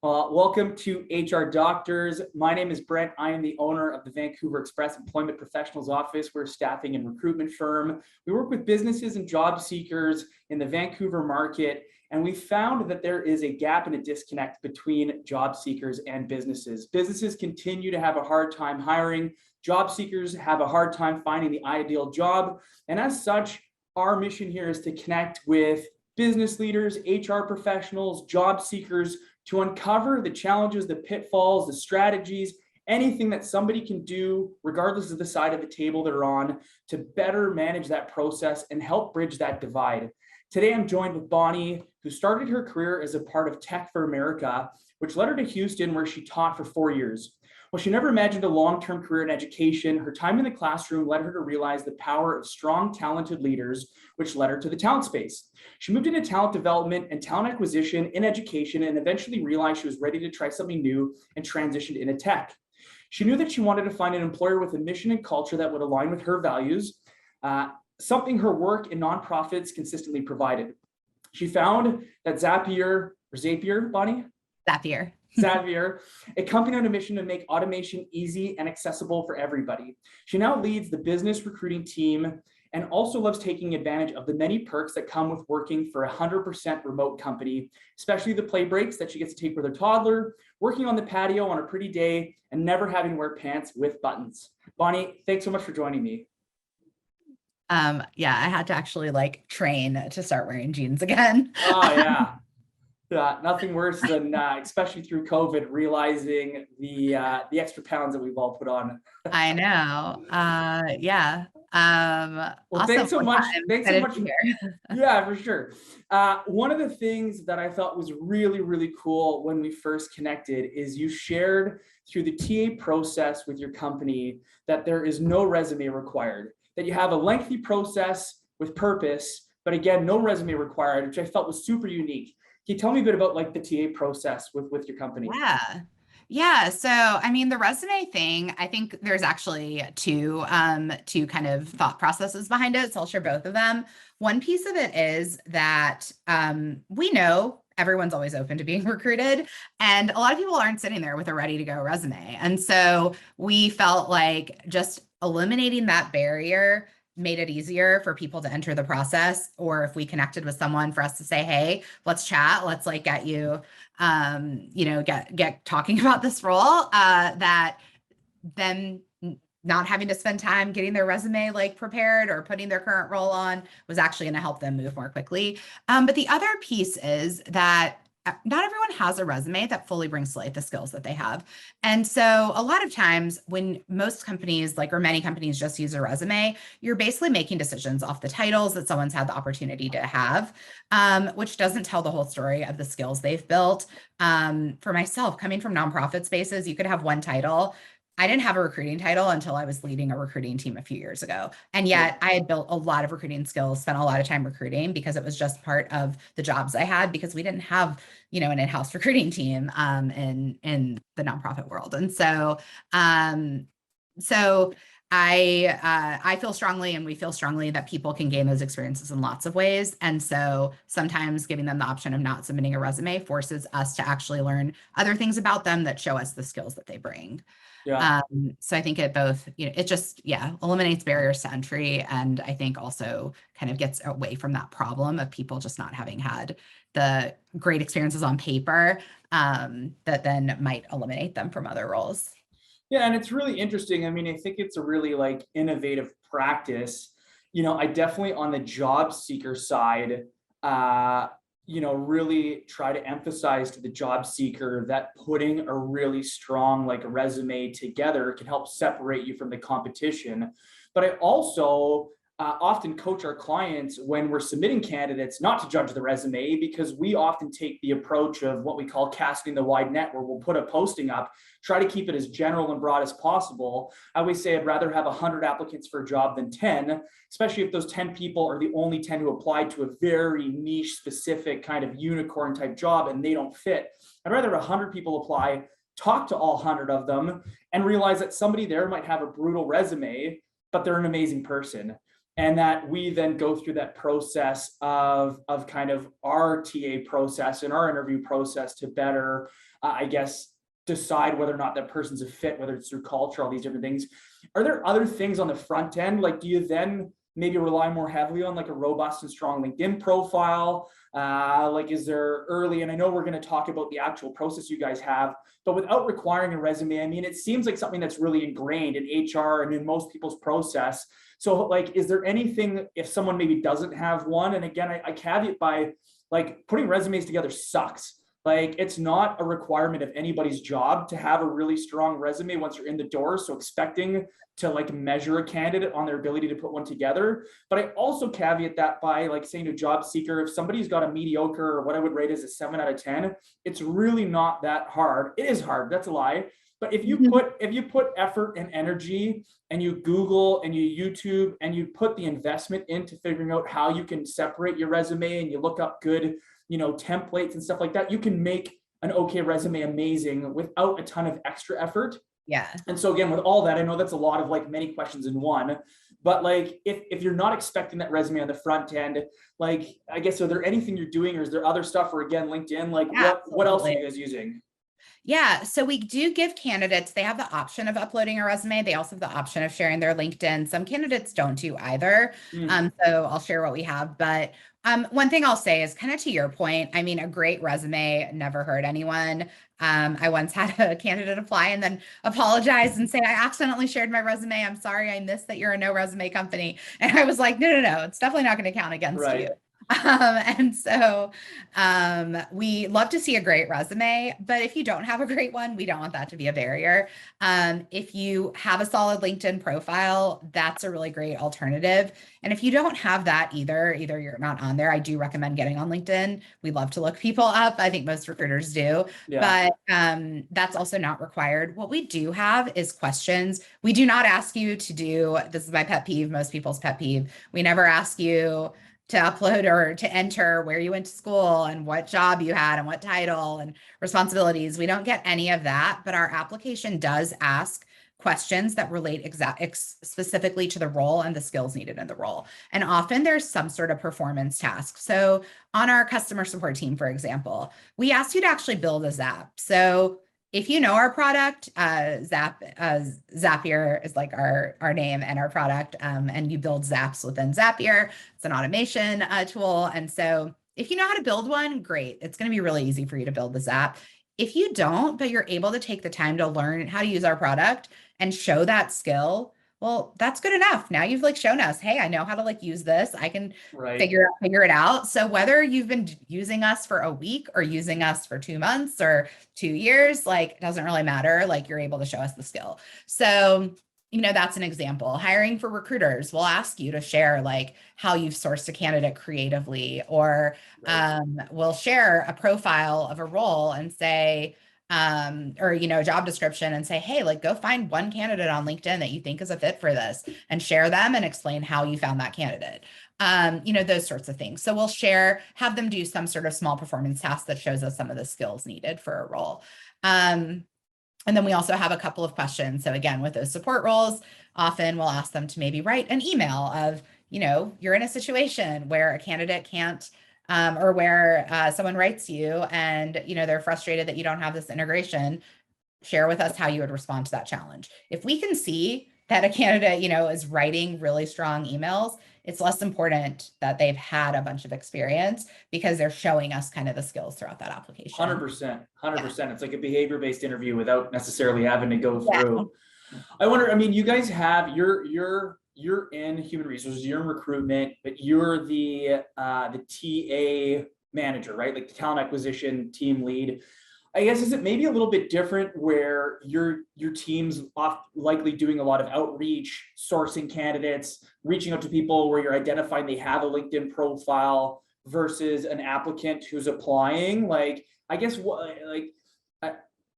Welcome to HR Doctors. My name is Brent. I am the owner of the Vancouver Express Employment Professionals Office. We're a staffing and recruitment firm. We work with businesses and job seekers in the Vancouver market, and we found that there is a gap and a disconnect between job seekers and businesses. Businesses continue to have a hard time hiring. Job seekers have a hard time finding the ideal job. And as such, our mission here is to connect with business leaders, HR professionals, job seekers, to uncover the challenges, the pitfalls, the strategies, anything that somebody can do, regardless of the side of the table they're on, to better manage that process and help bridge that divide. Today, I'm joined with Bonnie, who started her career as a part of Tech for America, which led her to Houston, where she taught for 4 years. Well, she never imagined a long-term career in education. Her time in the classroom led her to realize the power of strong, talented leaders, which led her to the talent space. She moved into talent development and talent acquisition in education and eventually realized she was ready to try something new and transitioned into tech. She knew that she wanted to find an employer with a mission and culture that would align with her values, something her work in nonprofits consistently provided. She found that Zapier, Bonnie? Zapier, a company on a mission to make automation easy and accessible for everybody. She now leads the business recruiting team and also loves taking advantage of the many perks that come with working for a 100% remote company, especially the play breaks that she gets to take with her toddler, working on the patio on a pretty day, and never having to wear pants with buttons. Bonnie, thanks so much for joining me. Yeah, I had to actually train to start wearing jeans again. Oh, yeah. Nothing worse than, especially through COVID, realizing the extra pounds that we've all put on. I know. Yeah. Well, awesome. Thanks so much. Yeah, for sure. One of the things that I thought was really, really cool when we first connected is you shared through the TA process with your company that there is no resume required, that you have a lengthy process with purpose, but again, no resume required, which I felt was super unique. Can you tell me a bit about the TA process with your company? Yeah. So, I mean, the resume thing, I think there's actually two kind of thought processes behind it. So I'll share both of them. One piece of it is that we know everyone's always open to being recruited, and a lot of people aren't sitting there with a ready to go resume. And so we felt like just eliminating that barrier made it easier for people to enter the process, or if we connected with someone, for us to say, hey, let's chat, let's get you, get talking about this role, that then not having to spend time getting their resume prepared or putting their current role on was actually going to help them move more quickly. But the other piece is that not everyone has a resume that fully brings to light the skills that they have. And so a lot of times when most companies, or many companies, just use a resume, you're basically making decisions off the titles that someone's had the opportunity to have, which doesn't tell the whole story of the skills they've built. For myself, coming from nonprofit spaces, you could have one title. I didn't have a recruiting title until I was leading a recruiting team a few years ago. And yet I had built a lot of recruiting skills, spent a lot of time recruiting because it was just part of the jobs I had, because we didn't have, an in-house recruiting team in the nonprofit world. And so, I feel strongly, and we feel strongly, that people can gain those experiences in lots of ways. And so sometimes giving them the option of not submitting a resume forces us to actually learn other things about them that show us the skills that they bring. Yeah. So I think it both, it just, eliminates barriers to entry. And I think also kind of gets away from that problem of people just not having had the great experiences on paper, that then might eliminate them from other roles. Yeah. And it's really interesting. I mean, I think it's a really innovative practice. I definitely, on the job seeker side, really try to emphasize to the job seeker that putting a really strong resume together can help separate you from the competition. But I also often coach our clients when we're submitting candidates not to judge the resume, because we often take the approach of what we call casting the wide net, where we'll put a posting up, try to keep it as general and broad as possible. I always say I'd rather have 100 applicants for a job than 10, especially if those 10 people are the only 10 who applied to a very niche, specific kind of unicorn type job and they don't fit. I'd rather 100 people apply, talk to all 100 of them, and realize that somebody there might have a brutal resume, but they're an amazing person. and that we then go through that process of kind of our TA process and our interview process to better, I guess, decide whether or not that person's a fit, whether it's through culture, all these different things. Are there other things on the front end? Like, do you then maybe rely more heavily on like a robust and strong LinkedIn profile? Like, is there early, and I know we're going to talk about the actual process you guys have, but without requiring a resume, I mean, it seems like something that's really ingrained in HR and in most people's process. So like, is there anything if someone maybe doesn't have one? And again, I caveat by like putting resumes together sucks. Like, it's not a requirement of anybody's job to have a really strong resume once you're in the door. So expecting to like measure a candidate on their ability to put one together. But I also caveat that by like saying to a job seeker, if somebody's got a mediocre or what I would rate as a 7 out of 10, it's really not that hard. It is hard, that's a lie. But if you put effort and energy and you Google and you YouTube and you put the investment into figuring out how you can separate your resume and you look up good, templates and stuff like that, you can make an okay resume amazing without a ton of extra effort. Yeah. And so again, with all that, I know that's a lot of like many questions in one, but like, if you're not expecting that resume on the front end, like, I guess, are there anything you're doing, or is there other stuff, or again, LinkedIn, like what else are you guys using? Yeah, so we do give candidates, they have the option of uploading a resume. They also have the option of sharing their LinkedIn. Some candidates don't do either. So I'll share what we have. But one thing I'll say is kind of to your point, I mean, a great resume never hurt anyone. I once had a candidate apply and then apologize and say, I accidentally shared my resume. I'm sorry, I missed that you're a no resume company. And I was like, no, it's definitely not going to count against you. And so we love to see a great resume, but if you don't have a great one, we don't want that to be a barrier. If you have a solid LinkedIn profile, that's a really great alternative. And if you don't have that either you're not on there, I do recommend getting on LinkedIn. We love to look people up. I think most recruiters do, but that's also not required. What we do have is questions. We do not ask you to do, this is my pet peeve, most people's pet peeve. We never ask you to upload or to enter where you went to school and what job you had and what title and responsibilities. We don't get any of that, but our application does ask questions that relate specifically to the role and the skills needed in the role. And often there's some sort of performance task. So on our customer support team, for example, we ask you to actually build a Zap. So if you know our product, Zapier is like our name and our product, and you build Zaps within Zapier. It's an automation tool. And so if you know how to build one, great. It's going to be really easy for you to build the Zap. If you don't, but you're able to take the time to learn how to use our product and show that skill, well, that's good enough. Now you've like shown us, hey, I know how to like use this. I can figure it out. So whether you've been using us for a week or using us for 2 months or 2 years, like, it doesn't really matter. Like, you're able to show us the skill. So, that's an example. Hiring for recruiters, we'll ask you to share like how you've sourced a candidate creatively, or we'll share a profile of a role and say, or, job description and say, hey, like, go find one candidate on LinkedIn that you think is a fit for this and share them and explain how you found that candidate. Those sorts of things. So we'll have them do some sort of small performance task that shows us some of the skills needed for a role. And then we also have a couple of questions. So again, with those support roles, often we'll ask them to maybe write an email of, you're in a situation where a candidate can't, or where someone writes you and, they're frustrated that you don't have this integration. Share with us how you would respond to that challenge. If we can see that a candidate, is writing really strong emails, it's less important that they've had a bunch of experience because they're showing us kind of the skills throughout that application. 100%. It's like a behavior-based interview without necessarily having to go through. I wonder, I mean, you guys have, you're in human resources, you're in recruitment, but you're the TA manager, right? Like the talent acquisition team lead. I guess, is it maybe a little bit different where your team's likely doing a lot of outreach, sourcing candidates, reaching out to people where you're identifying they have a LinkedIn profile versus an applicant who's applying? Like, I guess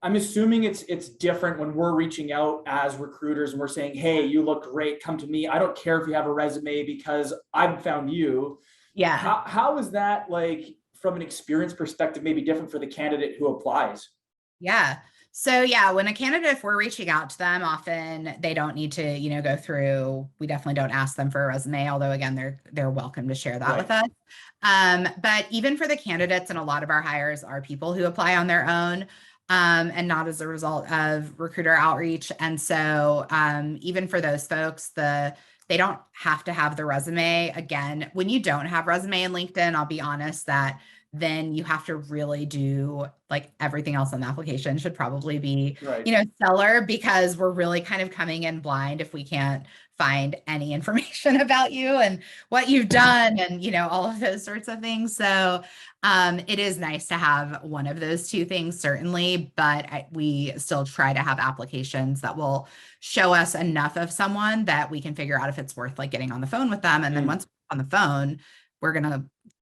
I'm assuming it's different when we're reaching out as recruiters and we're saying, hey, you look great, come to me. I don't care if you have a resume because I've found you. Yeah. How is that, like, from an experience perspective, maybe different for the candidate who applies? Yeah. So yeah, when a candidate, if we're reaching out to them, often they don't need to, go through, we definitely don't ask them for a resume, although again, they're welcome to share that with us. But even for the candidates, and a lot of our hires are people who apply on their own, and not as a result of recruiter outreach. And so even for those folks, they don't have to have the resume. Again, when you don't have resume in LinkedIn, I'll be honest that then you have to really do like everything else on the application should probably be, Right. stellar, because we're really kind of coming in blind if we can't find any information about you and what you've done and, all of those sorts of things. So it is nice to have one of those two things, certainly, but we still try to have applications that will show us enough of someone that we can figure out if it's worth like getting on the phone with them. And then once we're on the phone,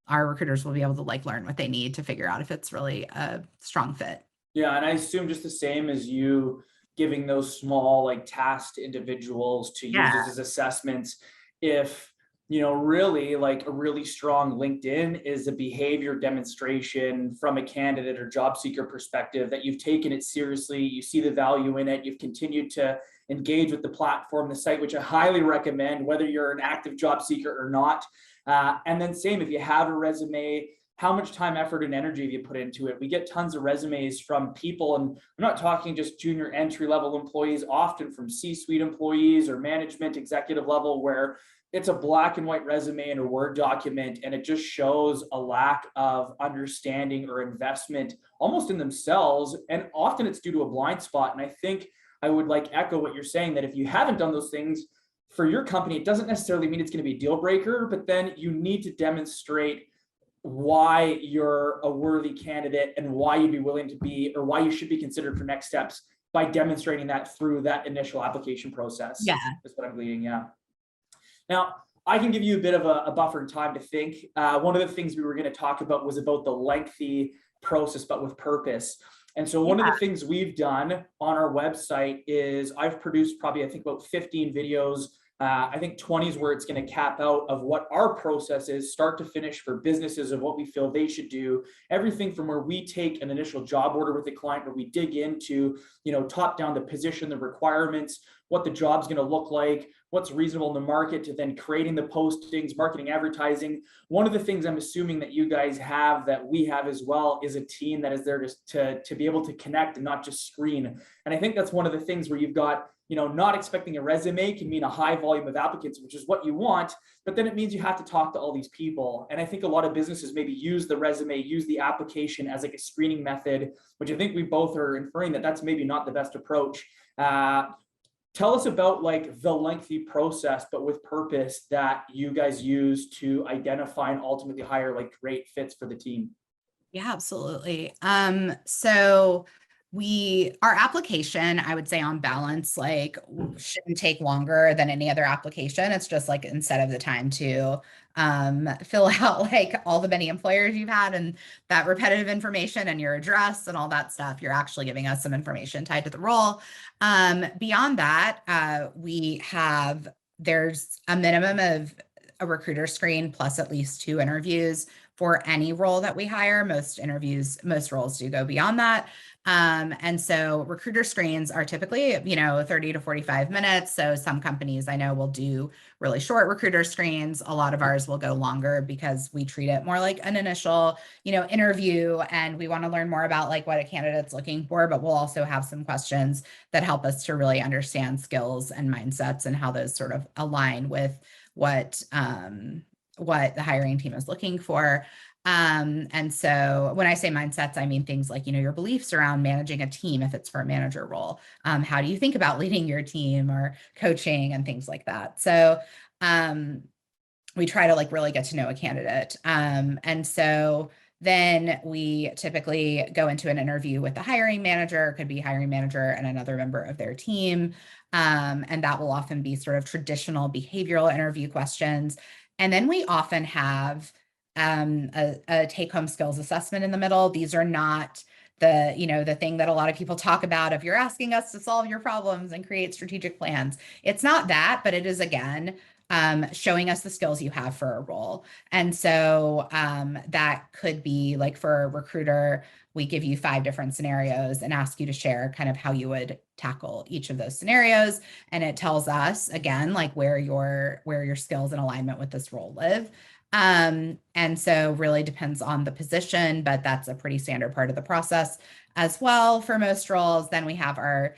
our recruiters will be able to like learn what they need to figure out if it's really a strong fit. Yeah, and I assume just the same as you giving those small like tasked individuals to use as assessments. If really like a really strong LinkedIn is a behavior demonstration from a candidate or job seeker perspective that you've taken it seriously, you see the value in it, you've continued to engage with the platform, the site, which I highly recommend, whether you're an active job seeker or not. And then same, if you have a resume, how much time, effort, and energy have you put into it? We get tons of resumes from people, and I'm not talking just junior entry-level employees, often from C-suite employees or management executive level, where it's a black and white resume in a Word document, and it just shows a lack of understanding or investment almost in themselves. And often it's due to a blind spot. And I think I would like echo what you're saying, that if you haven't done those things for your company, it doesn't necessarily mean it's going to be a deal breaker, but then you need to demonstrate why you're a worthy candidate and why you'd be willing to be, or why you should be considered for next steps by demonstrating that through that initial application process. Yeah. That's what I'm gleaning. Yeah. Now, I can give you a bit of a buffer and time to think. One of the things we were going to talk about was about the lengthy process, but with purpose. And so one of the things we've done on our website is I've produced probably, I think, about 15 videos. I think 20 is where it's going to cap out of what our process is, start to finish, for businesses of what we feel they should do. Everything from where we take an initial job order with the client, where we dig into, top down the position, the requirements, what the job's going to look like, what's reasonable in the market, to then creating the postings, marketing, advertising. One of the things I'm assuming that you guys have, that we have as well, is a team that is there to be able to connect and not just screen. And I think that's one of the things where you've got, not expecting a resume can mean a high volume of applicants, which is what you want, but then it means you have to talk to all these people. And I think a lot of businesses maybe use the resume, use the application as like a screening method, which I think we both are inferring that that's maybe not the best approach. Tell us about like the lengthy process, but with purpose, that you guys use to identify and ultimately hire like great fits for the team. Yeah, absolutely. So our application, I would say on balance, like shouldn't take longer than any other application. It's just like instead of the time to fill out like all the many employers you've had and that repetitive information and your address and all that stuff, you're actually giving us some information tied to the role. Beyond that, there's a minimum of a recruiter screen plus at least 2 interviews for any role that we hire. Most roles do go beyond that. And so recruiter screens are typically, 30 to 45 minutes. So some companies I know will do really short recruiter screens. A lot of ours will go longer because we treat it more like an initial, interview, and we want to learn more about like what a candidate's looking for, but we'll also have some questions that help us to really understand skills and mindsets and how those sort of align with what the hiring team is looking for. And so when I say mindsets, I mean things like, your beliefs around managing a team, if it's for a manager role. How do you think about leading your team or coaching and things like that? So we try to like really get to know a candidate. And so then we typically go into an interview with the hiring manager. It could be hiring manager and another member of their team. And that will often be sort of traditional behavioral interview questions. And then we often have a take-home skills assessment in the middle. These are not the thing that a lot of people talk about if you're asking us to solve your problems and create strategic plans. It's not that, but it is, again, showing us the skills you have for a role. And so that could be like for a recruiter, we give you 5 different scenarios and ask you to share kind of how you would tackle each of those scenarios. And it tells us, again, like where your skills and alignment with this role live. And so really depends on the position, but that's a pretty standard part of the process as well for most roles. Then we have our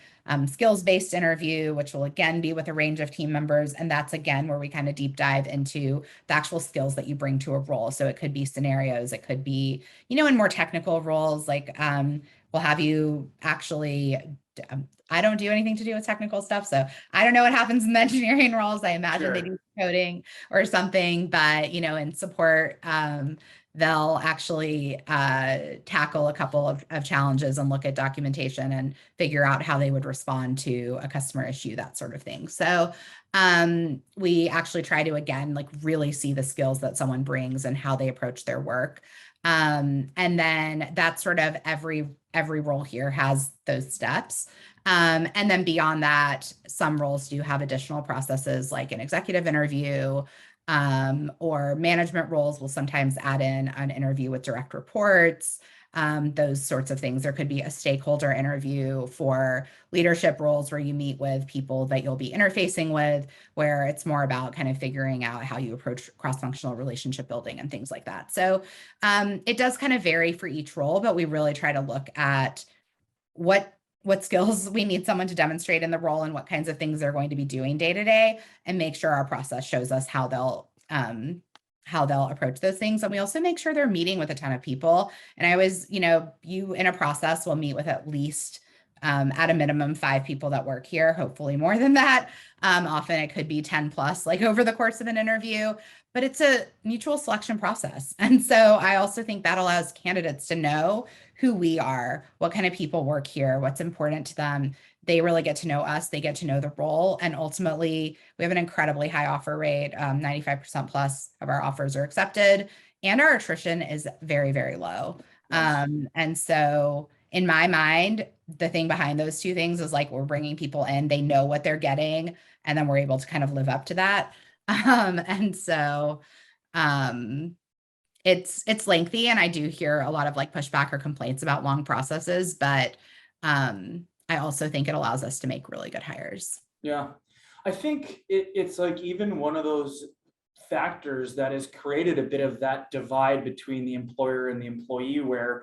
skills-based interview, which will again be with a range of team members. And that's again where we kind of deep dive into the actual skills that you bring to a role. So it could be scenarios, it could be, in more technical roles, like we'll have you actually, I don't do anything to do with technical stuff. So I don't know what happens in the engineering roles. I imagine they do coding or something, but in support, they'll actually tackle a couple of challenges and look at documentation and figure out how they would respond to a customer issue, that sort of thing. So we actually try to, again, like really see the skills that someone brings and how they approach their work. And then that's sort of every role here has those steps. And then beyond that, some roles do have additional processes like an executive interview, or management roles will sometimes add in an interview with direct reports, those sorts of things. There could be a stakeholder interview for leadership roles where you meet with people that you'll be interfacing with, where it's more about kind of figuring out how you approach cross-functional relationship building and things like that. So it does kind of vary for each role, but we really try to look at what skills we need someone to demonstrate in the role and what kinds of things they're going to be doing day to day, and make sure our process shows us how they'll approach those things. And we also make sure they're meeting with a ton of people. And I always, you in a process will meet with at least at a minimum 5 people that work here, hopefully more than that. Often it could be 10 plus, like over the course of an interview, but it's a mutual selection process. And so I also think that allows candidates to know who we are, what kind of people work here, what's important to them. They really get to know us, they get to know the role. And ultimately, we have an incredibly high offer rate. 95% plus of our offers are accepted, and our attrition is very, very low. Nice. And so in my mind, the thing behind those two things is like, we're bringing people in, they know what they're getting, and then we're able to kind of live up to that. And so it's lengthy, and I do hear a lot of like pushback or complaints about long processes, but I also think it allows us to make really good hires. Yeah, I think it's like even one of those factors that has created a bit of that divide between the employer and the employee, where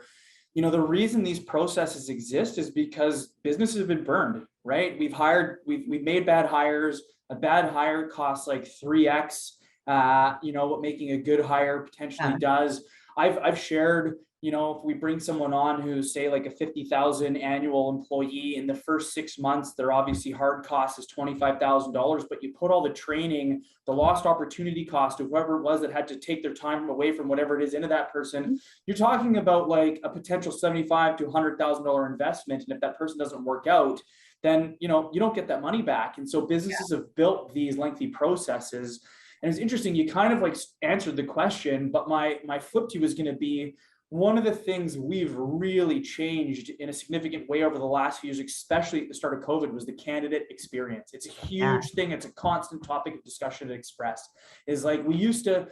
the reason these processes exist is because businesses have been burned, right? We've made bad hires. A bad hire costs like 3x what making a good hire potentially does. I've shared, if we bring someone on who's say like a 50,000 annual employee, in the first 6 months, their obviously hard cost is $25,000, but you put all the training, the lost opportunity cost of whoever it was that had to take their time away from whatever it is into that person, you're talking about like a potential $75,000 to $100,000 investment. And if that person doesn't work out, then, you don't get that money back. And so businesses have built these lengthy processes. And it's interesting, you kind of like answered the question, but my flip to you is going to be, one of the things we've really changed in a significant way over the last few years, especially at the start of COVID, was the candidate experience. It's a huge thing. It's a constant topic of discussion at Express. Is like we used to,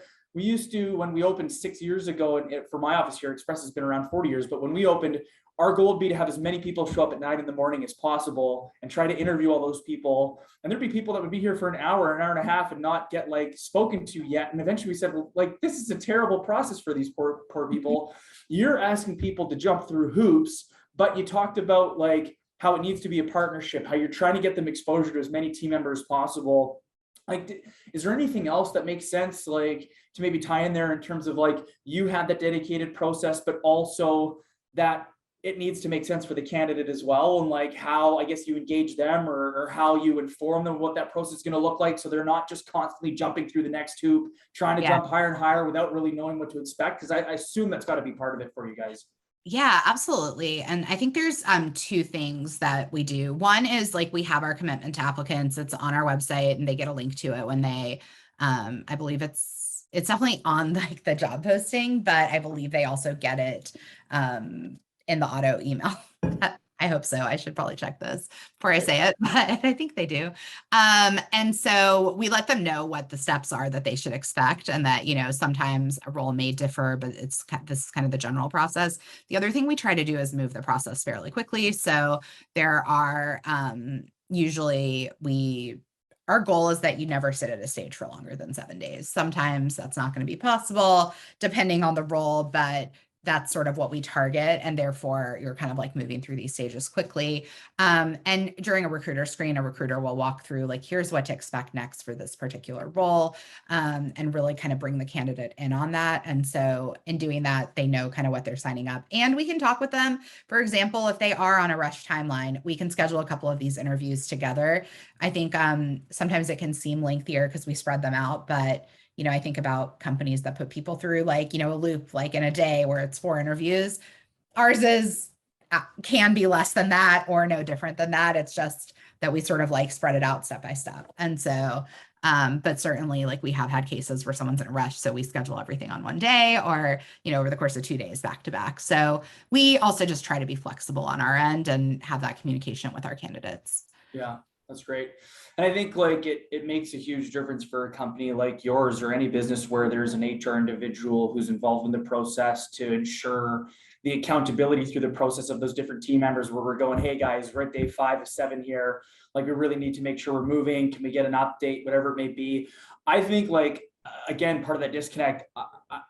when we opened 6 years ago, and for my office here, Express has been around 40 years, but when we opened, our goal would be to have as many people show up at 9 in the morning as possible and try to interview all those people. And there'd be people that would be here for an hour and a half and not get like spoken to yet. And eventually we said, well, like, this is a terrible process for these poor people. You're asking people to jump through hoops, but you talked about like how it needs to be a partnership, how you're trying to get them exposure to as many team members as possible. Like, is there anything else that makes sense, like to maybe tie in there in terms of like, you had that dedicated process, but also that it needs to make sense for the candidate as well, and like how, I guess, you engage them or how you inform them what that process is going to look like, so they're not just constantly jumping through the next hoop, trying to jump higher and higher without really knowing what to expect? Because I assume that's got to be part of it for you guys. Yeah, absolutely. And I think there's 2 things that we do. One is like we have our commitment to applicants. It's on our website, and they get a link to it when they, I believe it's definitely on like the job posting, but I believe they also get it in the auto email. I hope so. I should probably check this before I say it, but I think they do. And so we let them know what the steps are that they should expect, and that, sometimes a role may differ, but this is kind of the general process. The other thing we try to do is move the process fairly quickly. So there are usually our goal is that you never sit at a stage for longer than 7 days. Sometimes that's not going to be possible depending on the role, but that's sort of what we target. And therefore you're kind of like moving through these stages quickly. And during a recruiter screen, a recruiter will walk through like, here's what to expect next for this particular role, and really kind of bring the candidate in on that. And so in doing that, they know kind of what they're signing up, and we can talk with them. For example, if they are on a rush timeline, we can schedule a couple of these interviews together. I think sometimes it can seem lengthier because we spread them out, but I think about companies that put people through like, a loop, like in a day where it's 4 interviews. Ours can be less than that or no different than that. It's just that we sort of like spread it out step by step. And so, but certainly like we have had cases where someone's in a rush, so we schedule everything on one day or, over the course of 2 days back to back. So we also just try to be flexible on our end and have that communication with our candidates. Yeah, that's great. And I think like it makes a huge difference for a company like yours or any business where there's an HR individual who's involved in the process to ensure the accountability through the process of those different team members, where we're going, hey guys, we're at day 5 of 7 here. Like we really need to make sure we're moving. Can we get an update, whatever it may be? I think like, again, part of that disconnect,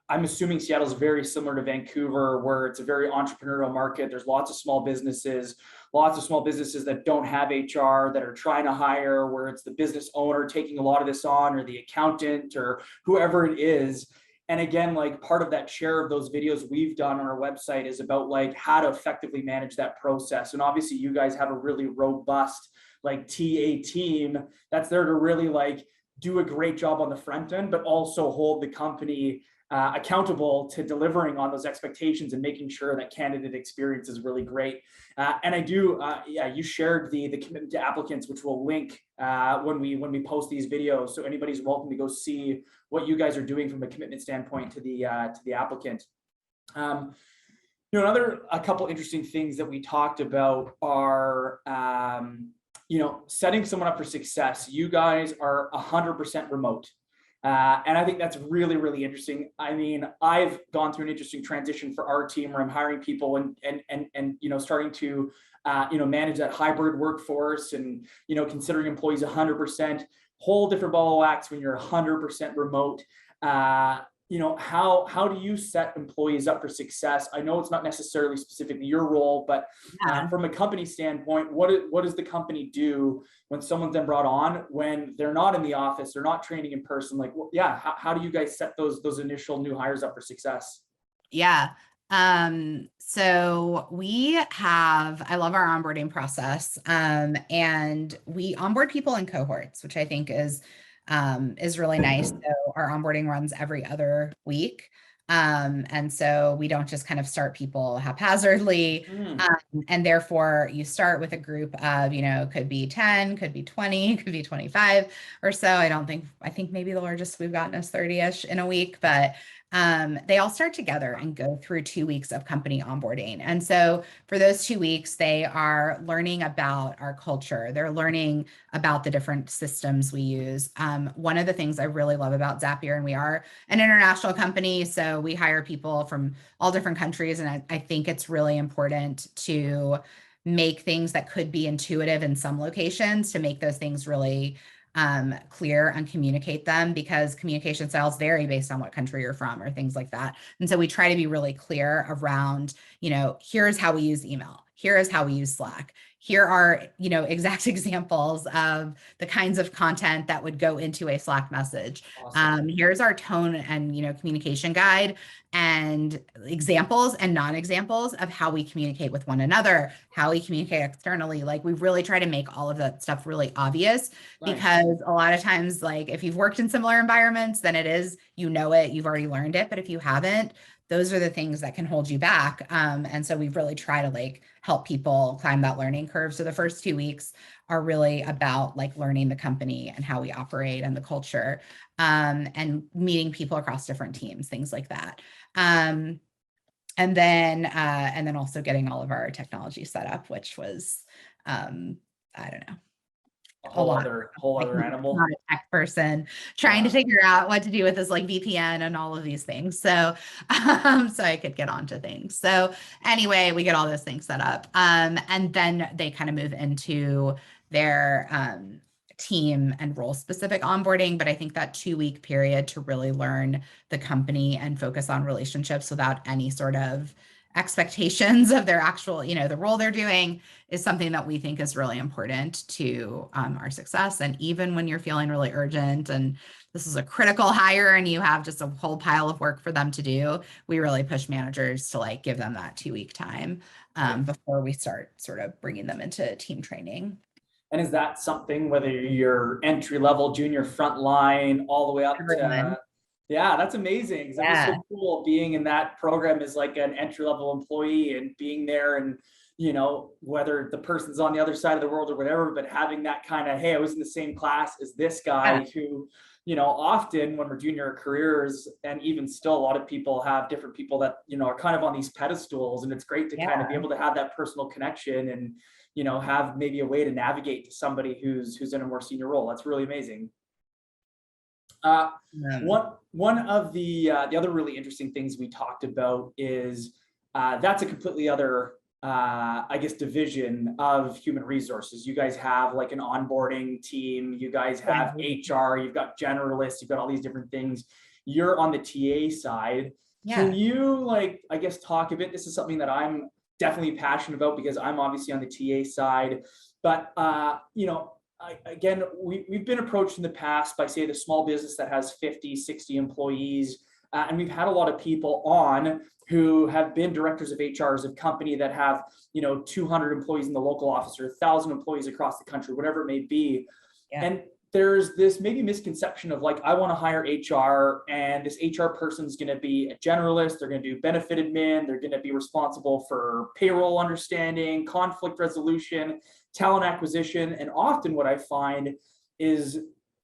I'm assuming Seattle's very similar to Vancouver, where it's a very entrepreneurial market. There's lots of small businesses that don't have HR, that are trying to hire, where it's the business owner taking a lot of this on, or the accountant or whoever it is. And again, like part of that share of those videos we've done on our website is about like how to effectively manage that process. And obviously you guys have a really robust like TA team that's there to really like do a great job on the front end, but also hold the company accountable to delivering on those expectations and making sure that candidate experience is really great. And I do, you shared the commitment to applicants, which we'll link when we post these videos. So anybody's welcome to go see what you guys are doing from a commitment standpoint to the applicant. A couple interesting things that we talked about are, setting someone up for success. You guys are 100% remote. And I think that's really, really interesting. I mean, I've gone through an interesting transition for our team where I'm hiring people and starting to, manage that hybrid workforce and, considering employees 100%, whole different ball of wax when you're 100% remote. How do you set employees up for success? I know it's not necessarily specifically your role, but from a company standpoint, what does the company do when someone's then brought on when they're not in the office, they're not training in person? Like, how do you guys set those initial new hires up for success? Yeah. So I love our onboarding process. And we onboard people in cohorts, which I think is really nice. So our onboarding runs every other week. And so we don't just kind of start people haphazardly. And therefore you start with a group of, could be 10, could be 20, could be 25 or so. I think maybe the largest we've gotten is 30-ish in a week, but they all start together and go through 2 weeks of company onboarding. And so for those 2 weeks, they are learning about our culture. They're learning about the different systems we use. One of the things I really love about Zapier, and we are an international company, so we hire people from all different countries. And I think it's really important to make things that could be intuitive in some locations, to make those things really clear and communicate them, because communication styles vary based on what country you're from or things like that. And so we try to be really clear around, here's how we use email. Here is how we use Slack. Here are, exact examples of the kinds of content that would go into a Slack message. Awesome. Here's our tone and, communication guide, and examples and non-examples of how we communicate with one another, how we communicate externally. Like we really try to make all of that stuff really obvious. Nice. Because a lot of times, like if you've worked in similar environments, then it is, you've already learned it. But if you haven't, those are the things that can hold you back. And so we really try to help people climb that learning curve. So the first 2 weeks are really about learning the company and how we operate and the culture, and meeting people across different teams, things like that. and then also getting all of our technology set up, which was, I don't know, A a whole lot. other Like, animal. not a tech person trying to Yeah. figure out what to do with this like VPN and all of these things. So, so I could get onto things. So anyway, we get all those things set up. And then they kind of move into their team and role specific onboarding. But I think that 2 week period to really learn the company and focus on relationships without any sort of expectations of their actual, the role they're doing is something that we think is really important to our success. And even when you're feeling really urgent and this is a critical hire and you have just a whole pile of work for them to do, we really push managers to like give them that 2 week time before we start sort of bringing them into team training. And is that something, whether you're entry level, junior, frontline, all the way up Everyone. to, yeah, that's amazing. Because that'd be so cool being in that program as like an entry level employee and being there and, whether the person's on the other side of the world or whatever, but having that kind of, hey, I was in the same class as this guy who, often when we're junior careers, and even still a lot of people have different people that, are kind of on these pedestals, and it's great to kind of be able to have that personal connection and, have maybe a way to navigate to somebody who's in a more senior role. That's really amazing. One of the other really interesting things we talked about is that's a completely other I guess division of human resources. You guys have like an onboarding team, you guys have HR, you've got generalists, you've got all these different things. You're on the TA side. Can you I guess talk a bit? This is something that I'm definitely passionate about because I'm obviously on the TA side, but again, we've been approached in the past by, say, the small business that has 50, 60 employees. And we've had a lot of people on who have been directors of HRs of company that have, 200 employees in the local office or 1,000 employees across the country, whatever it may be. And there's this maybe misconception of I want to hire HR and this HR person is going to be a generalist. They're going to do benefit admin. They're going to be responsible for payroll understanding, conflict resolution, talent acquisition. And often what I find is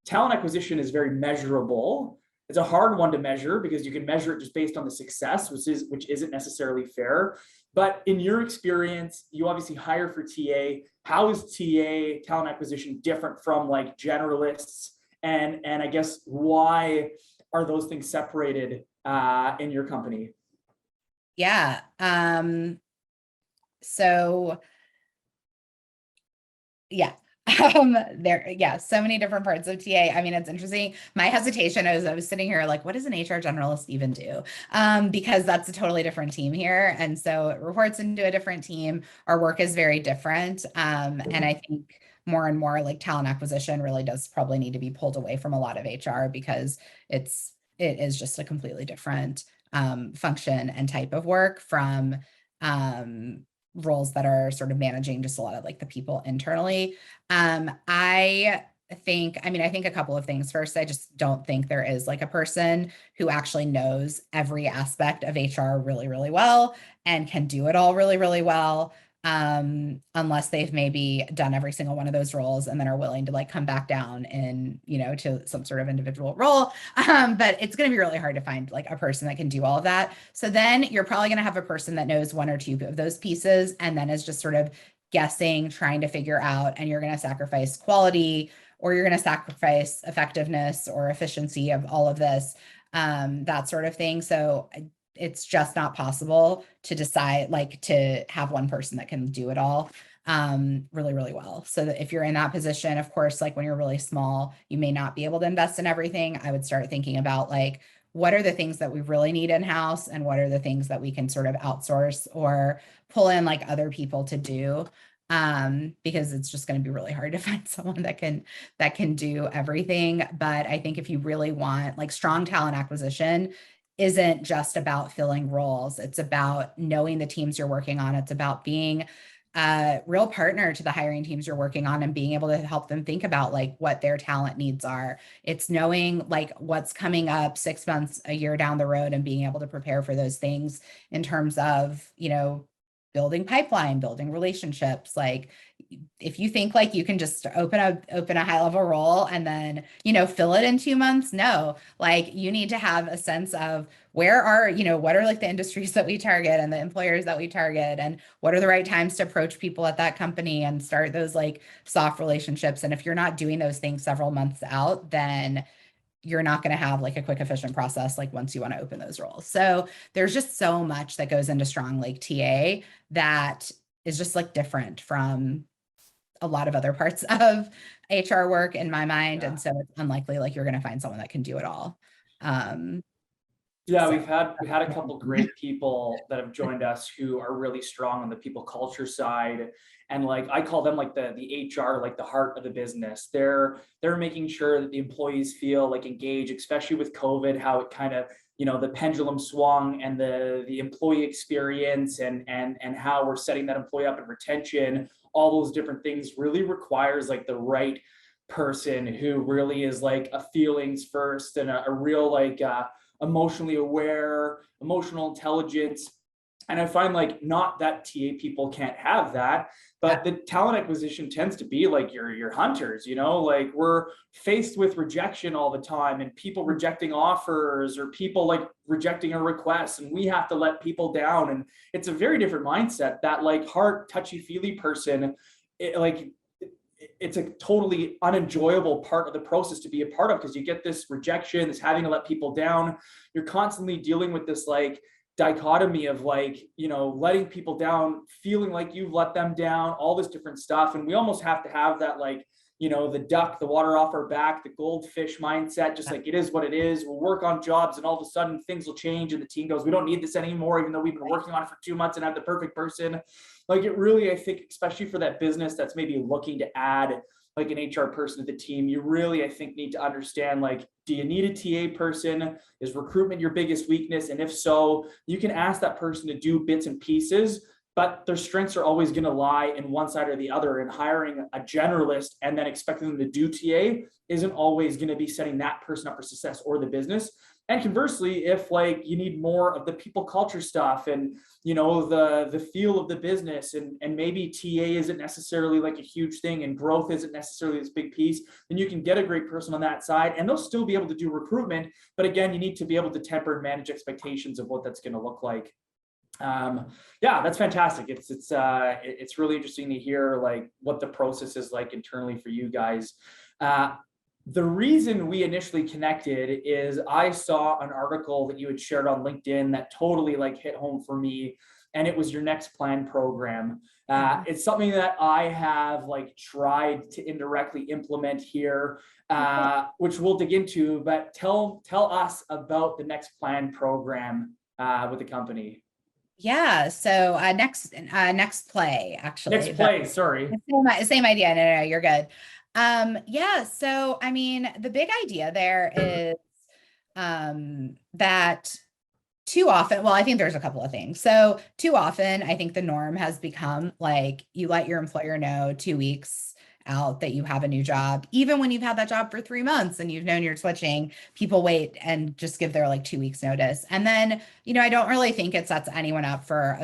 talent acquisition is very measurable. It's a hard one to measure because you can measure it just based on the success, which isn't necessarily fair. But in your experience, you obviously hire for TA. How is TA talent acquisition different from generalists? And I guess why are those things separated in your company? Yeah. So yeah. So many different parts of TA. I mean, it's interesting. My hesitation is I was sitting here what does an HR generalist even do? Because that's a totally different team here. And so it reports into a different team. Our work is very different. And I think more and more talent acquisition really does probably need to be pulled away from a lot of HR because it is just a completely different function and type of work from roles that are sort of managing just a lot of the people internally. I think a couple of things. First, I just don't think there is a person who actually knows every aspect of HR really, really well and can do it all really, really well. Unless they've maybe done every single one of those roles and then are willing to come back down in, to some sort of individual role. But it's going to be really hard to find a person that can do all of that. So then you're probably going to have a person that knows one or two of those pieces and then is just sort of guessing, trying to figure out, and you're going to sacrifice quality or you're going to sacrifice effectiveness or efficiency of all of this, that sort of thing. So it's just not possible to decide to have one person that can do it all really, really well. So that if you're in that position, of course, when you're really small, you may not be able to invest in everything. I would start thinking about what are the things that we really need in-house and what are the things that we can sort of outsource or pull in other people to do. Because it's just going to be really hard to find someone that can do everything. But I think if you really want strong talent acquisition, isn't just about filling roles. It's about knowing the teams you're working on. It's about being a real partner to the hiring teams you're working on and being able to help them think about what their talent needs are. It's knowing what's coming up 6 months, a year down the road and being able to prepare for those things in terms of, building pipeline, building relationships, if you think like you can just open a high level role and then, fill it in 2 months, no, like you need to have a sense of where are, what are like the industries that we target and the employers that we target, and what are the right times to approach people at that company and start those like soft relationships. And if you're not doing those things several months out, then you're not going to have like a quick, efficient process like once you want to open those roles. So there's just so much that goes into strong like TA that is just like different from a lot of other parts of HR work in my mind. Yeah. And so it's unlikely like you're going to find someone that can do it all. Yeah, So we had a couple great people that have joined us who are really strong on the people culture side. And like I call them like the HR, like the heart of the business. They're making sure that the employees feel like engaged, especially with COVID, how it kind of, the pendulum swung, and the employee experience and how we're setting that employee up in retention, all those different things really requires like the right person who really is like a feelings first and a real like emotionally aware, emotional intelligence. And I find like not that TA people can't have that, but the talent acquisition tends to be like your hunters, like we're faced with rejection all the time and people rejecting offers or people like rejecting a request, and we have to let people down. And it's a very different mindset. That like heart touchy-feely person, it's a totally unenjoyable part of the process to be a part of, because you get this rejection, this having to let people down. You're constantly dealing with this like dichotomy of like, letting people down, feeling like you've let them down, all this different stuff. And we almost have to have that like, the duck, the water off our back, the goldfish mindset, just like it is what it is. We'll work on jobs and all of a sudden things will change and the team goes, we don't need this anymore, even though we've been working on it for 2 months and have the perfect person. Like it really, I think, especially for that business that's maybe looking to add like an HR person to the team, you really, I think, need to understand, like, do you need a TA person? Is recruitment your biggest weakness? And if so, you can ask that person to do bits and pieces, but their strengths are always going to lie in one side or the other. And hiring a generalist and then expecting them to do TA isn't always going to be setting that person up for success or the business. And conversely, if like you need more of the people culture stuff and the feel of the business, and maybe TA isn't necessarily like a huge thing and growth isn't necessarily this big piece, then you can get a great person on that side and they'll still be able to do recruitment. But again, you need to be able to temper and manage expectations of what that's going to look like. Yeah, that's fantastic. It's really interesting to hear like what the process is like internally for you guys. The reason we initially connected is I saw an article that you had shared on LinkedIn that totally like hit home for me, and it was your Next Plan program. It's something that I have like tried to indirectly implement here, which we'll dig into. But tell us about the Next Plan program with the company. yeah, so next play actually. Next play, sorry. Same idea. No, you're good. Yeah, so I mean, the big idea there is that too often, well, I think there's a couple of things. So too often, I think the norm has become like you let your employer know 2 weeks out that you have a new job, even when you've had that job for 3 months and you've known you're switching. People wait and just give their like 2 weeks notice. And then, I don't really think it sets anyone up for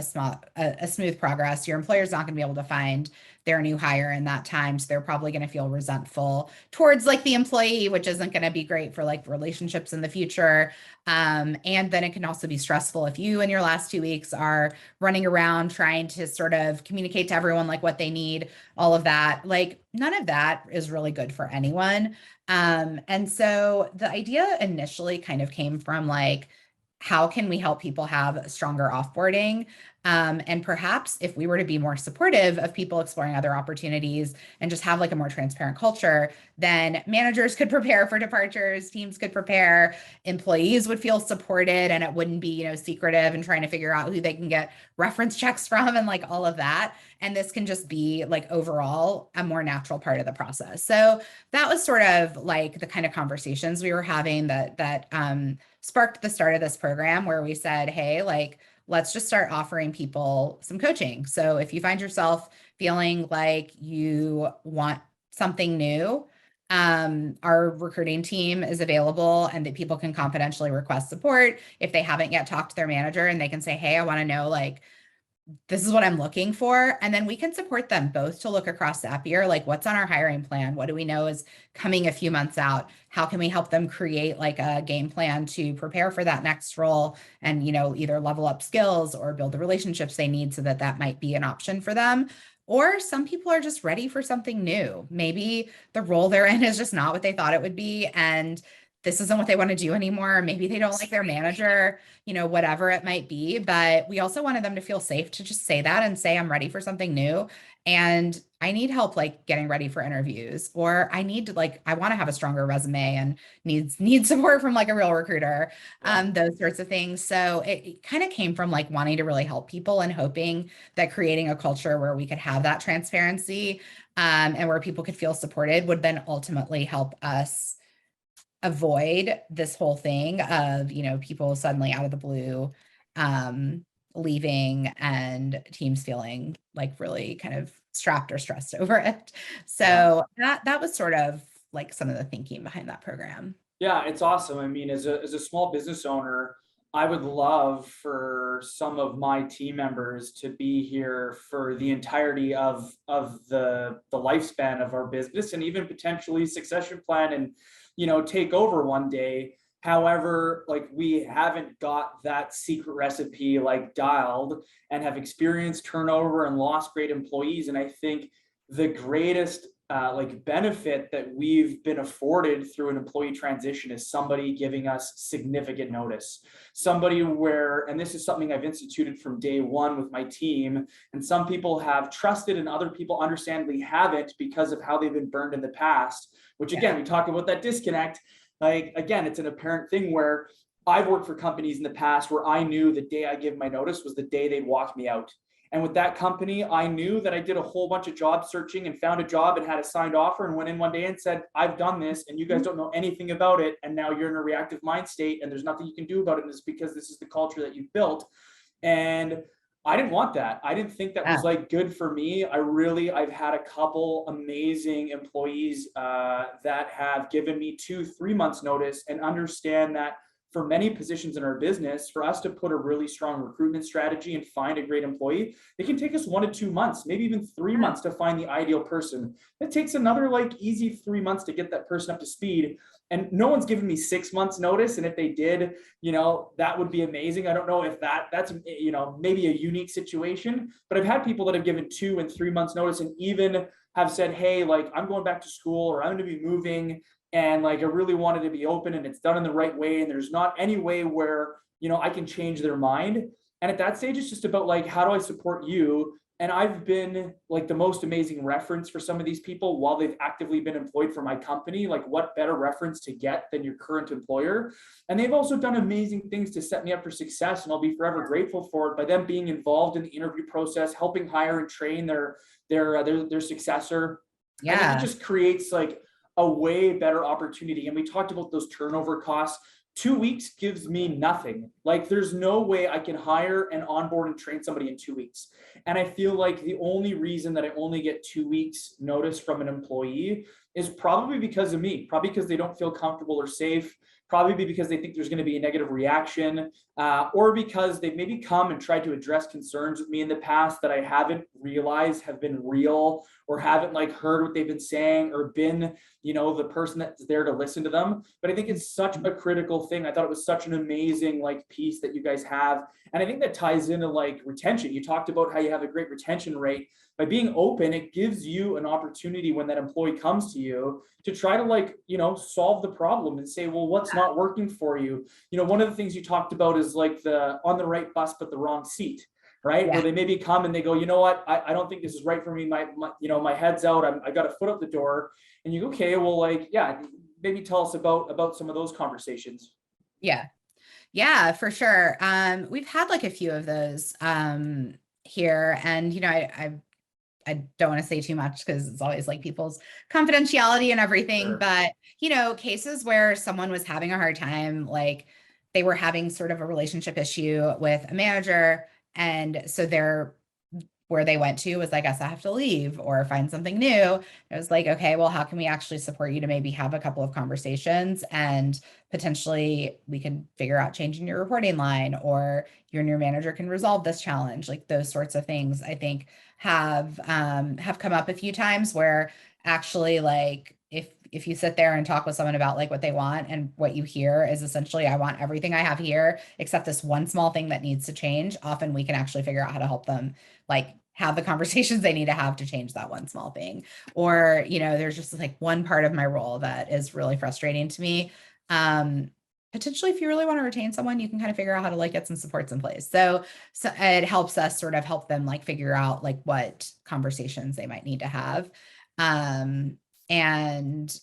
a smooth progress. Your employer's not going to be able to find their new hire in that time. So they're probably going to feel resentful towards like the employee, which isn't going to be great for like relationships in the future. And then it can also be stressful if you in your last 2 weeks are running around trying to sort of communicate to everyone like what they need, all of that. Like none of that is really good for anyone. And so the idea initially kind of came from like, how can we help people have stronger offboarding? And perhaps if we were to be more supportive of people exploring other opportunities and just have like a more transparent culture, then managers could prepare for departures, teams could prepare, employees would feel supported, and it wouldn't be, secretive and trying to figure out who they can get reference checks from and like all of that. And this can just be like overall a more natural part of the process. So that was sort of like the kind of conversations we were having that sparked the start of this program, where we said, hey, like, let's just start offering people some coaching. So if you find yourself feeling like you want something new, our recruiting team is available and that people can confidentially request support if they haven't yet talked to their manager, and they can say, hey, I want to know like this is what I'm looking for. And then we can support them both to look across Zapier, like what's on our hiring plan? What do we know is coming a few months out? How can we help them create like a game plan to prepare for that next role and, either level up skills or build the relationships they need so that that might be an option for them. Or some people are just ready for something new. Maybe the role they're in is just not what they thought it would be. And this isn't what they want to do anymore. Maybe they don't like their manager, whatever it might be. But we also wanted them to feel safe to just say that and say, I'm ready for something new. And I need help like getting ready for interviews, or I need to I want to have a stronger resume and need support from like a real recruiter, those sorts of things. So it kind of came from like wanting to really help people and hoping that creating a culture where we could have that transparency, and where people could feel supported would then ultimately help us avoid this whole thing of, people suddenly out of the blue, leaving and teams feeling like really kind of strapped or stressed over it. So that was sort of like some of the thinking behind that program. Yeah, it's awesome. I mean, as a small business owner, I would love for some of my team members to be here for the entirety of the lifespan of our business, and even potentially succession plan and take over one day. However, like we haven't got that secret recipe like dialed, and have experienced turnover and lost great employees. And I think the greatest benefit that we've been afforded through an employee transition is somebody giving us significant notice. Somebody where, and this is something I've instituted from day one with my team, and some people have trusted and other people understandably haven't because of how they've been burned in the past, which again, we talk about that disconnect. Like, again, it's an apparent thing where I've worked for companies in the past where I knew the day I give my notice was the day they'd walk me out. And with that company, I knew that I did a whole bunch of job searching and found a job and had a signed offer and went in one day and said, I've done this and you guys don't know anything about it. And now you're in a reactive mind state and there's nothing you can do about it. And it's because this is the culture that you've built. And I didn't want that. I didn't think that was like good for me. I've had a couple amazing employees that have given me 2-3 months notice, and understand that for many positions in our business, for us to put a really strong recruitment strategy and find a great employee, it can take us 1 to 2 months, maybe even 3 months to find the ideal person. It takes another like easy 3 months to get that person up to speed. And no one's given me 6 months notice. And if they did, that would be amazing. I don't know if that's, maybe a unique situation, but I've had people that have given 2 and 3 months notice and even have said, hey, like I'm going back to school or I'm going to be moving. And like, I really wanted to be open and it's done in the right way. And there's not any way where, I can change their mind. And at that stage, it's just about like, how do I support you? And I've been like the most amazing reference for some of these people while they've actively been employed for my company. Like, what better reference to get than your current employer? And they've also done amazing things to set me up for success. And I'll be forever grateful for it, by them being involved in the interview process, helping hire and train their successor. Yeah. I think it just creates like a way better opportunity. And we talked about those turnover costs. 2 weeks gives me nothing. Like there's no way I can hire and onboard and train somebody in 2 weeks. And I feel like the only reason that I only get 2 weeks notice from an employee is probably because of me, probably because they don't feel comfortable or safe, probably because they think there's going to be a negative reaction, or because they've maybe come and tried to address concerns with me in the past that I haven't realized have been real, or haven't like heard what they've been saying or been, the person that's there to listen to them. But I think it's such a critical thing. I thought it was such an amazing like piece that you guys have. And I think that ties into like retention. You talked about how you have a great retention rate. By being open, it gives you an opportunity when that employee comes to you to try to like, solve the problem and say, well, what's not working for you? One of the things you talked about is like the on the right bus, but the wrong seat, right? Yeah. Where they maybe come and they go, you know what, I don't think this is right for me. My head's out. I got a foot out the door. And you go, okay, well, like, yeah, maybe tell us about some of those conversations. Yeah, for sure. We've had like a few of those here, and I don't want to say too much because it's always like people's confidentiality and everything, sure. But cases where someone was having a hard time, like they were having sort of a relationship issue with a manager, and so they're where they went to was, I guess I have to leave or find something new. It was like, okay, well, how can we actually support you to maybe have a couple of conversations, and potentially we can figure out changing your reporting line, or you and your manager can resolve this challenge. Like those sorts of things, I think have come up a few times where actually, like, if you sit there and talk with someone about like what they want, and what you hear is essentially, I want everything I have here except this one small thing that needs to change, often we can actually figure out how to help them like have the conversations they need to have to change that one small thing. Or, there's just like one part of my role that is really frustrating to me. Potentially, if you really want to retain someone, you can kind of figure out how to like get some supports in place. So it helps us sort of help them like figure out like what conversations they might need to have. And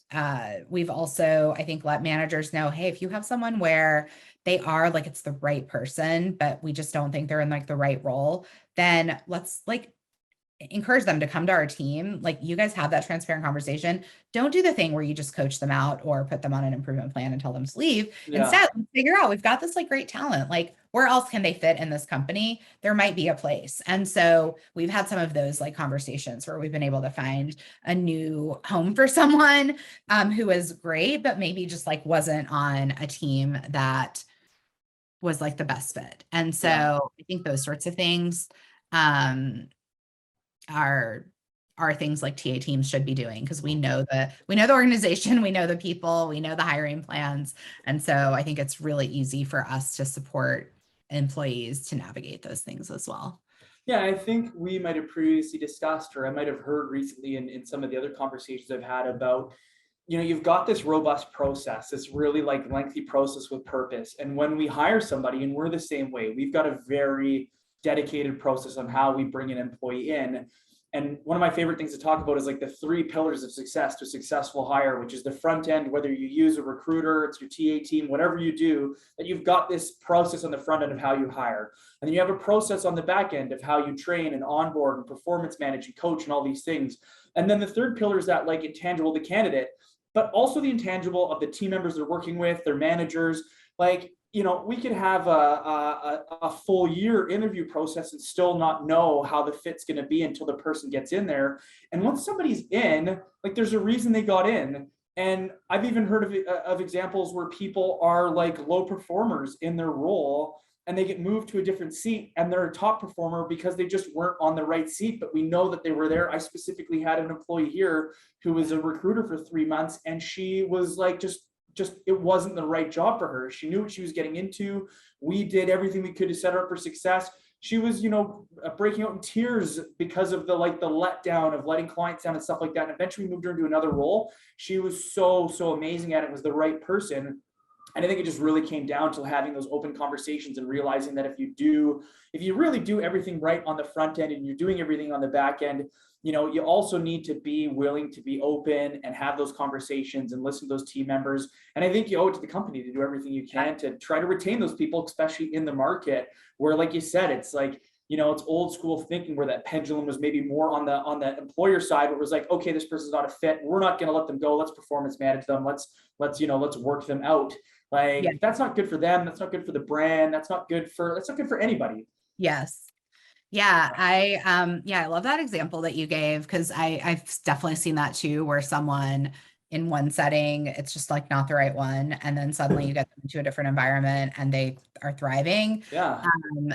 we've also, I think, let managers know, hey, if you have someone where they are like, it's the right person, but we just don't think they're in like the right role, then let's like encourage them to come to our team. Like, you guys have that transparent conversation. Don't do the thing where you just coach them out or put them on an improvement plan and tell them to leave. Yeah. Instead, let's figure out, we've got this like great talent. Like, where else can they fit in this company? There might be a place. And so we've had some of those like conversations where we've been able to find a new home for someone who is great, but maybe just like wasn't on a team that was like the best fit. And so I think those sorts of things are things like TA teams should be doing, because we know the organization, we know the people, we know the hiring plans. And so I think it's really easy for us to support employees to navigate those things as well. Yeah, I think we might have previously discussed, or I might have heard recently in some of the other conversations I've had about, you've got this robust process, this really like lengthy process with purpose. And when we hire somebody, and we're the same way, we've got a very dedicated process on how we bring an employee in. And one of my favorite things to talk about is like the 3 pillars of success to a successful hire, which is the front end, whether you use a recruiter, it's your TA team, whatever you do, that you've got this process on the front end of how you hire. And then you have a process on the back end of how you train and onboard and performance manage and coach and all these things. And then the 3rd pillar is that like intangible, the candidate, but also the intangible of the team members they're working with, their managers. Like, we could have a full year interview process and still not know how the fit's going to be until the person gets in there. And once somebody's in, like, there's a reason they got in. And I've even heard of examples where people are like low performers in their role, and they get moved to a different seat, and they're a top performer because they just weren't on the right seat, but we know that they were there. I specifically had an employee here who was a recruiter for 3 months, and she was like, just it wasn't the right job for her. She knew what she was getting into. We did everything we could to set her up for success. She was, breaking out in tears because of the letdown of letting clients down and stuff like that. And eventually we moved her into another role. She was so amazing at it, was the right person. And I think it just really came down to having those open conversations and realizing that if you really do everything right on the front end and you're doing everything on the back end, you also need to be willing to be open and have those conversations and listen to those team members. And I think you owe it to the company to do everything you can to try to retain those people, especially in the market where, like you said, it's like, it's old school thinking where that pendulum was maybe more on the employer side, where it was like, okay, this person's not a fit. We're not going to let them go. Let's performance manage them. Let's work them out. Like, that's not good for them. That's not good for the brand. That's not good for anybody. Yes. Yeah, I love that example that you gave, because I've definitely seen that too, where someone in one setting, it's just like not the right one, and then suddenly you get them into a different environment and they are thriving. Yeah.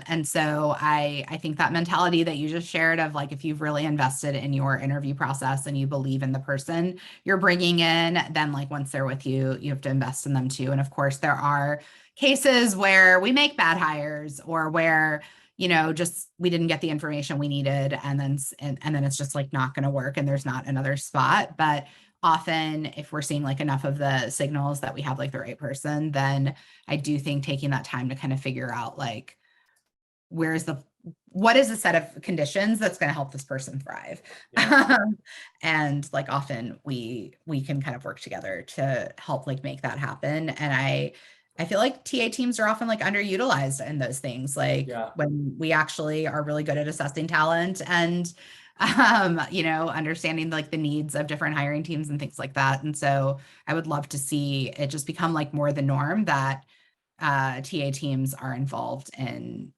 And so I think that mentality that you just shared of like, if you've really invested in your interview process and you believe in the person you're bringing in, then like once they're with you, you have to invest in them too. And of course, there are cases where we make bad hires, or where just we didn't get the information we needed, and then it's just like not going to work, and there's not another spot. But often, if we're seeing like enough of the signals that we have like the right person, then I do think taking that time to kind of figure out like, what is the set of conditions that's going to help this person thrive? Yeah. And like often we can kind of work together to help like make that happen. And I feel like TA teams are often like underutilized in those things, like when we actually are really good at assessing talent and, understanding like the needs of different hiring teams and things like that. And so I would love to see it just become like more the norm that TA teams are involved in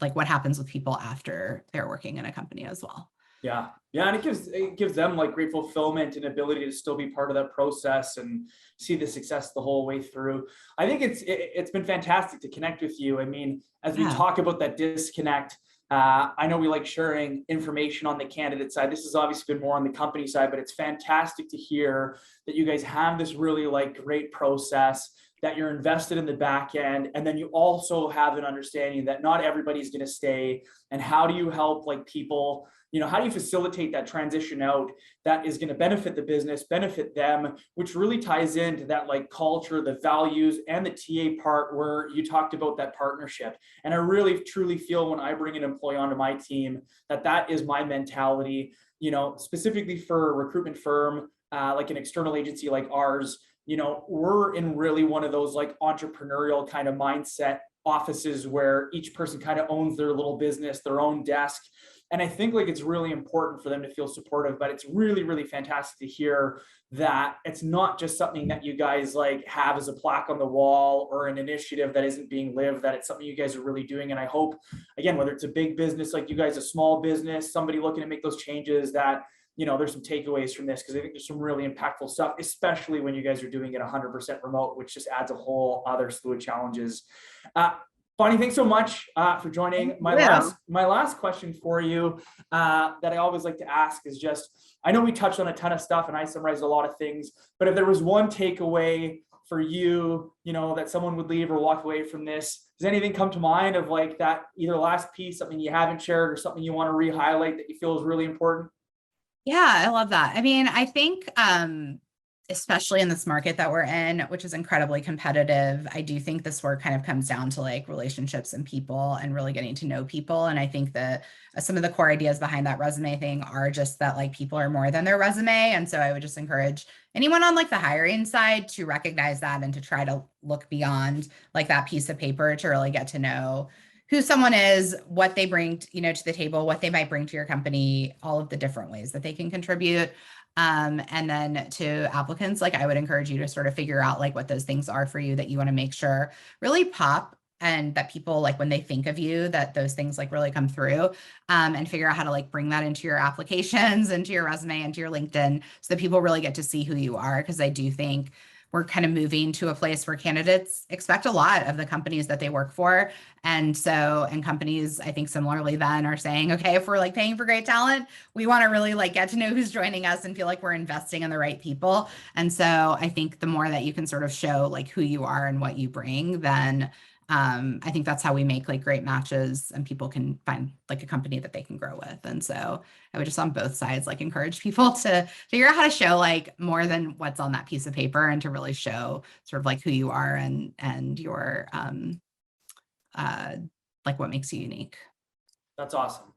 like what happens with people after they're working in a company as well. Yeah. Yeah. And it gives them like great fulfillment and ability to still be part of that process and see the success the whole way through. I think it's been fantastic to connect with you. I mean, as we talk about that disconnect, I know we like sharing information on the candidate side. This has obviously been more on the company side, but it's fantastic to hear that you guys have this really like great process, that you're invested in the back end, and then you also have an understanding that not everybody's going to stay. And how do you help like people, how do you facilitate that transition out that is going to benefit the business, benefit them, which really ties into that like culture, the values, and the TA part where you talked about that partnership. And I really truly feel when I bring an employee onto my team that is my mentality, specifically for a recruitment firm, like an external agency like ours. We're in really one of those like entrepreneurial kind of mindset offices where each person kind of owns their little business, their own desk. And I think like it's really important for them to feel supportive, but it's really, really fantastic to hear that it's not just something that you guys like have as a plaque on the wall or an initiative that isn't being lived, that it's something you guys are really doing. And I hope, again, whether it's a big business like you guys, a small business, somebody looking to make those changes, that there's some takeaways from this, because I think there's some really impactful stuff, especially when you guys are doing it 100% remote, which just adds a whole other slew of challenges. Bonnie, thanks so much for joining. My last question for you that I always like to ask is just, I know we touched on a ton of stuff and I summarized a lot of things, but if there was one takeaway for you, that someone would leave or walk away from this, does anything come to mind of like that either last piece, something you haven't shared or something you want to re-highlight that you feel is really important? Yeah, I love that. I mean, I think, especially in this market that we're in, which is incredibly competitive, I do think this work kind of comes down to like relationships and people and really getting to know people. And I think that some of the core ideas behind that resume thing are just that like people are more than their resume. And so I would just encourage anyone on like the hiring side to recognize that and to try to look beyond like that piece of paper to really get to know who someone is, what they bring, to the table, what they might bring to your company, all of the different ways that they can contribute. And then to applicants, like I would encourage you to sort of figure out like what those things are for you that you want to make sure really pop, and that people like when they think of you, that those things like really come through, and figure out how to like bring that into your applications, into your resume, into your LinkedIn, so that people really get to see who you are. Because I do think we're kind of moving to a place where candidates expect a lot of the companies that they work for. And companies, I think similarly then are saying, okay, if we're like paying for great talent, we want to really like get to know who's joining us and feel like we're investing in the right people. And so I think the more that you can sort of show like who you are and what you bring, then I think that's how we make like great matches and people can find like a company that they can grow with. And so I would just on both sides, like encourage people to figure out how to show like more than what's on that piece of paper, and to really show sort of like who you are and your, like what makes you unique. That's awesome.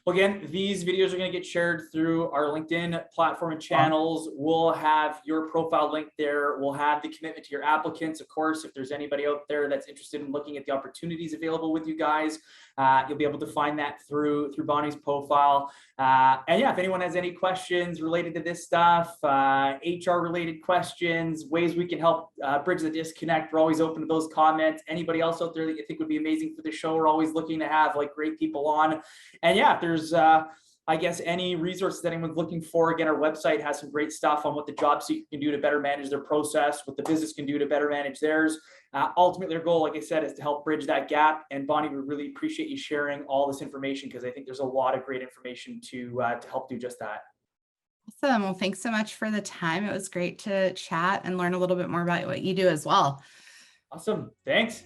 Well, again, these videos are going to get shared through our LinkedIn platform and channels. We'll have your profile link there. We'll have the commitment to your applicants. Of course, if there's anybody out there that's interested in looking at the opportunities available with you guys, you'll be able to find that through Bonnie's profile. And yeah, if anyone has any questions related to this stuff, HR related questions, ways we can help bridge the disconnect, we're always open to those comments. Anybody else out there that you think would be amazing for the show, we're always looking to have like great people on. And yeah, if there's I guess any resources that anyone's looking for, again, our website has some great stuff on what the job seeker can do to better manage their process, what the business can do to better manage theirs. Ultimately, our goal, like I said, is to help bridge that gap. And Bonnie, we really appreciate you sharing all this information, because I think there's a lot of great information to help do just that. Awesome. Well, thanks so much for the time. It was great to chat and learn a little bit more about what you do as well. Awesome. Thanks.